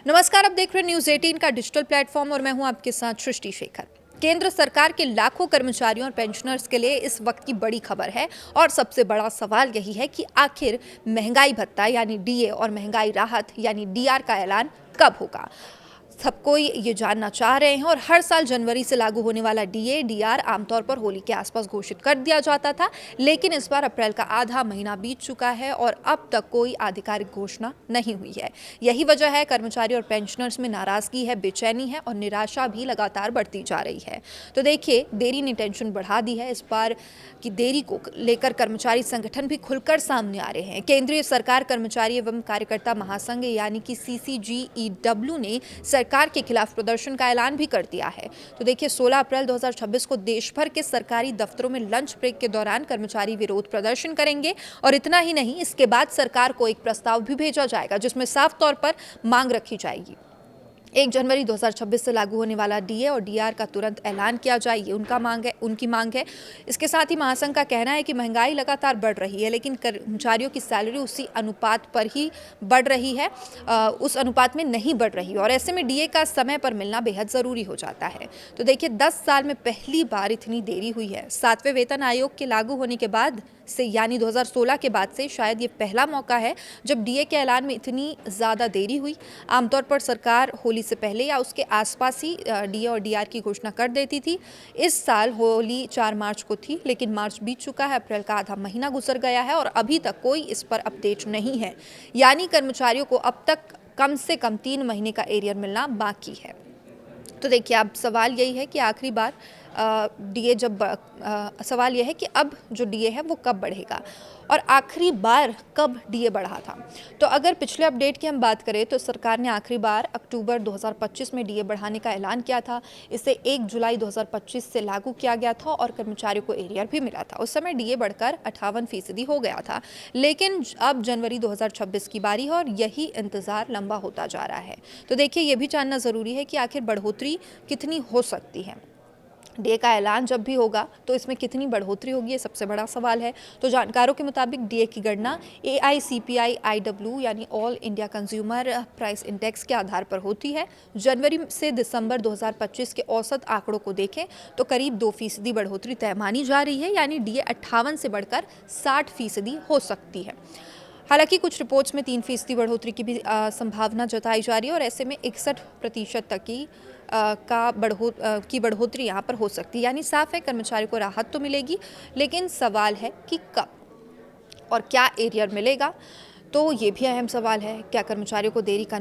नमस्कार, आप देख रहे हैं न्यूज़ 18 का डिजिटल प्लेटफॉर्म और मैं हूं आपके साथ सृष्टि शेखर। केंद्र सरकार के लाखों कर्मचारियों और पेंशनर्स के लिए इस वक्त की बड़ी खबर है और सबसे बड़ा सवाल यही है कि आखिर महंगाई भत्ता यानी डीए और महंगाई राहत यानी डीआर का ऐलान कब होगा। सब कोई ये जानना चाह रहे हैं और हर साल जनवरी से लागू होने वाला डीए डीआर आमतौर पर होली के आसपास घोषित कर दिया जाता था, लेकिन इस बार अप्रैल का आधा महीना बीत चुका है और अब तक कोई आधिकारिक घोषणा नहीं हुई है। यही वजह है कर्मचारी और पेंशनर्स में नाराजगी है, बेचैनी है और निराशा भी लगातार बढ़ती जा रही है। तो देखिए, देरी ने टेंशन बढ़ा दी है। इस बार की देरी को लेकर कर्मचारी संगठन भी खुलकर सामने आ रहे हैं। केंद्रीय सरकार कर्मचारी एवं कार्यकर्ता महासंघ यानी कि CCGEW ने सरकार के खिलाफ प्रदर्शन का ऐलान भी कर दिया है। तो देखिए, 16 अप्रैल 2026 को देश भर के सरकारी दफ्तरों में लंच ब्रेक के दौरान कर्मचारी विरोध प्रदर्शन करेंगे और इतना ही नहीं, इसके बाद सरकार को एक प्रस्ताव भी भेजा जाएगा जिसमें साफ तौर पर मांग रखी जाएगी 1 जनवरी 2026 से लागू होने वाला डीए और डीआर का तुरंत ऐलान किया जाए। ये उनकी मांग है। इसके साथ ही महासंघ का कहना है कि महंगाई लगातार बढ़ रही है, लेकिन कर्मचारियों की सैलरी उसी अनुपात पर ही बढ़ रही है, उस अनुपात में नहीं बढ़ रही और ऐसे में डीए का समय पर मिलना बेहद ज़रूरी हो जाता है। तो देखिए, 10 साल में पहली बार इतनी देरी हुई है। 7वें वेतन आयोग के लागू होने के बाद से यानी 2016 के बाद से शायद ये पहला मौका है जब डीए के ऐलान में इतनी ज़्यादा देरी हुई। आमतौर पर सरकार होली से पहले या उसके आसपास ही डीए और डीआर की घोषणा कर देती थी। इस साल होली 4 मार्च को थी, लेकिन मार्च बीत चुका है, अप्रैल का आधा महीना गुजर गया है और अभी तक कोई इस पर अपडेट नहीं है। यानी कर्मचारियों को अब तक कम से कम 3 महीने का एरियर मिलना बाकी है। तो देखिए, अब सवाल यही है कि आखिरी बार डीए सवाल यह है कि अब जो डीए है वो कब बढ़ेगा और आखिरी बार कब डीए बढ़ा था। तो अगर पिछले अपडेट की हम बात करें तो सरकार ने आखिरी बार अक्टूबर 2025 में डीए बढ़ाने का ऐलान किया था। इसे 1 जुलाई 2025 से लागू किया गया था और कर्मचारियों को एरियर भी मिला था। उस समय डीए बढ़कर 58% हो गया था, लेकिन अब जनवरी 2026 की बारी है और यही इंतज़ार लंबा होता जा रहा है। तो देखिए, ये भी जानना ज़रूरी है कि आखिर बढ़ोतरी कितनी हो सकती है। डीए का ऐलान जब भी होगा तो इसमें कितनी बढ़ोतरी होगी, ये सबसे बड़ा सवाल है। तो जानकारों के मुताबिक डीए की गणना AICPI-IW यानी all India consumer price index के आधार पर होती है। जनवरी से दिसंबर 2025 के औसत आंकड़ों को देखें तो करीब 2% बढ़ोतरी तय मानी जा रही है, यानी डीए 58 से बढ़कर 60% हो सकती है। हालांकि कुछ रिपोर्ट्स में 3% बढ़ोतरी की भी संभावना जताई जा रही है और ऐसे में 61% तक की बढ़ोतरी यहाँ पर हो सकती है। यानी साफ है, कर्मचारियों को राहत तो मिलेगी, लेकिन सवाल है कि कब और क्या एरियर मिलेगा। तो ये भी अहम सवाल है। क्या कर्मचारियों को देरी का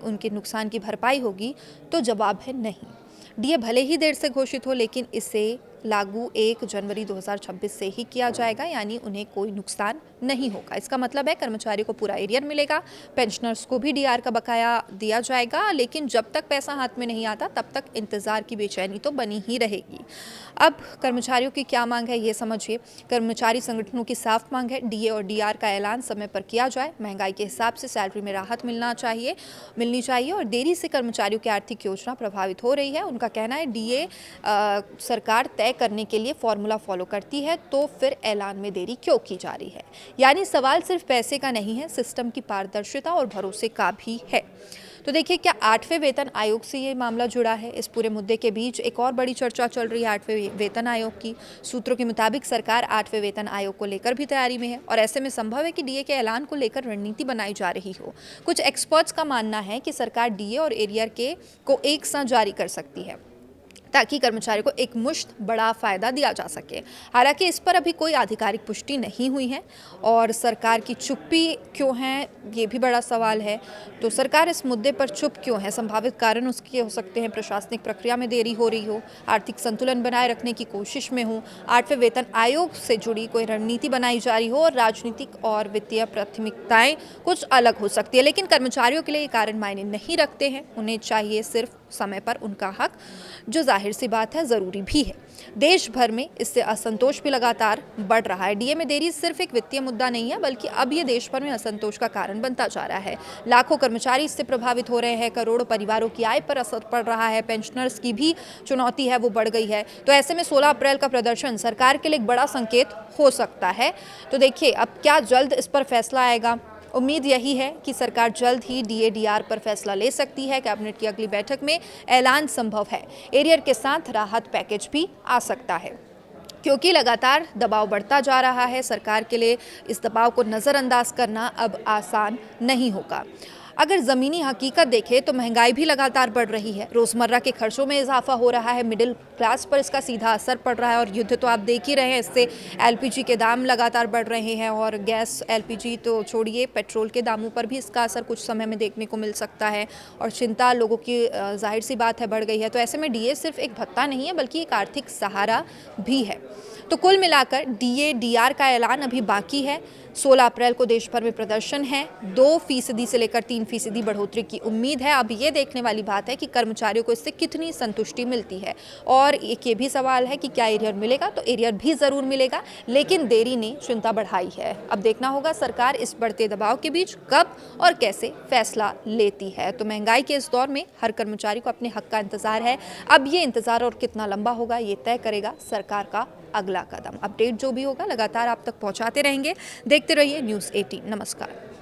उनके नुकसान की भरपाई होगी? तो जवाब है नहीं। डीए भले ही देर से घोषित हो, लेकिन इसे लागू 1 जनवरी 2026 से ही किया जाएगा, यानी उन्हें कोई नुकसान नहीं होगा। इसका मतलब है कर्मचारियों को पूरा एरियर मिलेगा, पेंशनर्स को भी डीआर का बकाया दिया जाएगा, लेकिन जब तक पैसा हाथ में नहीं आता तब तक इंतज़ार की बेचैनी तो बनी ही रहेगी। अब कर्मचारियों की क्या मांग है ये समझिए। कर्मचारी संगठनों की साफ मांग है डीए और डीआर का ऐलान समय पर किया जाए, महंगाई के हिसाब से सैलरी में राहत मिलनी चाहिए और देरी से कर्मचारियों की आर्थिक योजना प्रभावित हो रही है। उनका कहना है डीए सरकार तय करने के लिए फॉर्मूला फॉलो करती है, तो फिर ऐलान में देरी क्यों की जा रही है। यानी सवाल सिर्फ पैसे का नहीं है, सिस्टम की पारदर्शिता और भरोसे का भी है। तो देखिए, क्या 8वें वेतन आयोग से ये मामला जुड़ा है? इस पूरे मुद्दे के बीच एक और बड़ी चर्चा चल रही है 8वें वेतन आयोग की। सूत्रों के मुताबिक सरकार 8वें वेतन आयोग को लेकर भी तैयारी में है और ऐसे में संभव है कि डीए के ऐलान को लेकर रणनीति बनाई जा रही हो। कुछ एक्सपर्ट्स का मानना है कि सरकार डीए और एरियर को एक साथ जारी कर सकती है ताकि कर्मचारियों को एक मुश्त बड़ा फायदा दिया जा सके। हालांकि इस पर अभी कोई आधिकारिक पुष्टि नहीं हुई है और सरकार की चुप्पी क्यों है, ये भी बड़ा सवाल है। तो सरकार इस मुद्दे पर चुप क्यों है? संभावित कारण उसके हो सकते हैं प्रशासनिक प्रक्रिया में देरी हो रही हो, आर्थिक संतुलन बनाए रखने की कोशिश में हो, 8वें वेतन आयोग से जुड़ी कोई रणनीति बनाई जा रही हो और राजनीतिक और वित्तीय प्राथमिकताएं कुछ अलग हो सकती है। लेकिन कर्मचारियों के लिए ये कारण मायने नहीं रखते हैं। उन्हें चाहिए सिर्फ समय पर उनका हक, जो जाहिर सी बात है ज़रूरी भी है। देश भर में इससे असंतोष भी लगातार बढ़ रहा है। डीए में देरी सिर्फ एक वित्तीय मुद्दा नहीं है, बल्कि अब ये देश भर में असंतोष का कारण बनता जा रहा है। लाखों कर्मचारी इससे प्रभावित हो रहे हैं, करोड़ों परिवारों की आय पर असर पड़ रहा है, पेंशनर्स की भी चुनौती है वो बढ़ गई है। तो ऐसे में 16 अप्रैल का प्रदर्शन सरकार के लिए एक बड़ा संकेत हो सकता है। तो देखिए, अब क्या जल्द इस पर फैसला आएगा उम्मीद यही है कि सरकार जल्द ही डीए-डीआर पर फैसला ले सकती है। कैबिनेट की अगली बैठक में ऐलान संभव है। एरियर के साथ राहत पैकेज भी आ सकता है, क्योंकि लगातार दबाव बढ़ता जा रहा है। सरकार के लिए इस दबाव को नज़रअंदाज करना अब आसान नहीं होगा। अगर ज़मीनी हकीकत देखें तो महंगाई भी लगातार बढ़ रही है, रोज़मर्रा के खर्चों में इजाफा हो रहा है, मिडिल क्लास पर इसका सीधा असर पड़ रहा है और युद्ध तो आप देख ही रहे हैं, इससे एलपीजी के दाम लगातार बढ़ रहे हैं और गैस एलपीजी तो छोड़िए, पेट्रोल के दामों पर भी इसका असर कुछ समय में देखने को मिल सकता है और चिंता लोगों की जाहिर सी बात है बढ़ गई है। तो ऐसे में डीए सिर्फ एक भत्ता नहीं है बल्कि एक आर्थिक सहारा भी है। तो कुल मिलाकर डीए-डीआर का ऐलान अभी बाकी है। 16 अप्रैल को देश भर में प्रदर्शन है। 2% से लेकर 3% बढ़ोतरी की उम्मीद है। अब ये देखने वाली बात है कि कर्मचारियों को इससे कितनी संतुष्टि मिलती है और एक ये भी सवाल है कि क्या एरियर मिलेगा, तो एरियर भी ज़रूर मिलेगा, लेकिन देरी ने चिंता बढ़ाई है। अब देखना होगा सरकार इस बढ़ते दबाव के बीच कब और कैसे फैसला लेती है। तो महंगाई के इस दौर में हर कर्मचारी को अपने हक का इंतजार है। अब ये इंतजार और कितना लंबा होगा ये तय करेगा सरकार का अगला कदम। अपडेट जो भी होगा लगातार आप तक पहुंचाते रहेंगे। देखते रहिए न्यूज़ 18। नमस्कार।